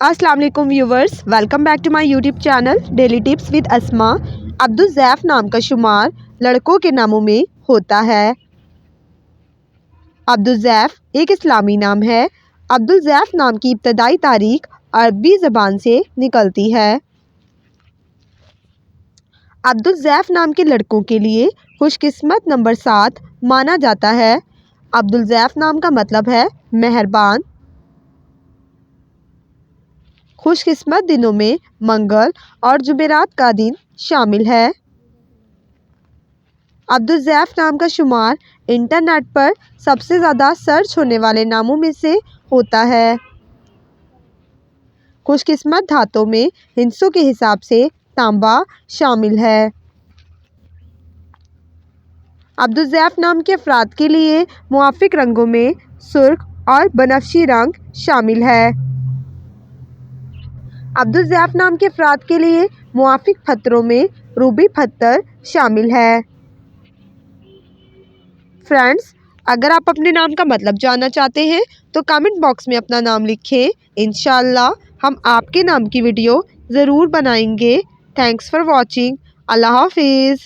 अस्सलाम वालेकुम viewers, welcome back to my YouTube channel daily tips with Asma. Abdul Zaif नाम का शुमार लड़कों के नामों में होता है। अब्दुल-ज़ैफ़ एक इस्लामी नाम है। अब्दुल-ज़ैफ़ नाम की इब्तदाई तारीख अरबी ज़बान से निकलती है। अब्दुल-ज़ैफ़ नाम के लड़कों के लिए खुशकिस्मत नंबर 7 माना जाता है। अब्दुल-ज़ैफ़ नाम का मतलब है मेहरबान। खुशकिस्मत दिनों में मंगल और जुमेरात का दिन शामिल है। अब्दुल-ज़ैफ़ नाम का शुमार इंटरनेट पर सबसे ज़्यादा सर्च होने वाले नामों में से होता है। खुशकिस्मत धातों में हिस्सों के हिसाब से तांबा शामिल है। अब्दुल-ज़ैफ़ नाम के अफराद के लिए मुवाफ़िक रंगों में सुर्ख और बनफशी रंग शामिल है। अब्दुल-ज़ैफ़ नाम के अफराद के लिए मुवाफ़िक पत्थरों में रूबी पत्थर शामिल है। फ्रेंड्स, अगर आप अपने नाम का मतलब जानना चाहते हैं तो कमेंट बॉक्स में अपना नाम लिखें। इंशाअल्लाह हम आपके नाम की वीडियो ज़रूर बनाएंगे। Thanks for watching. अल्लाह हाफिज़।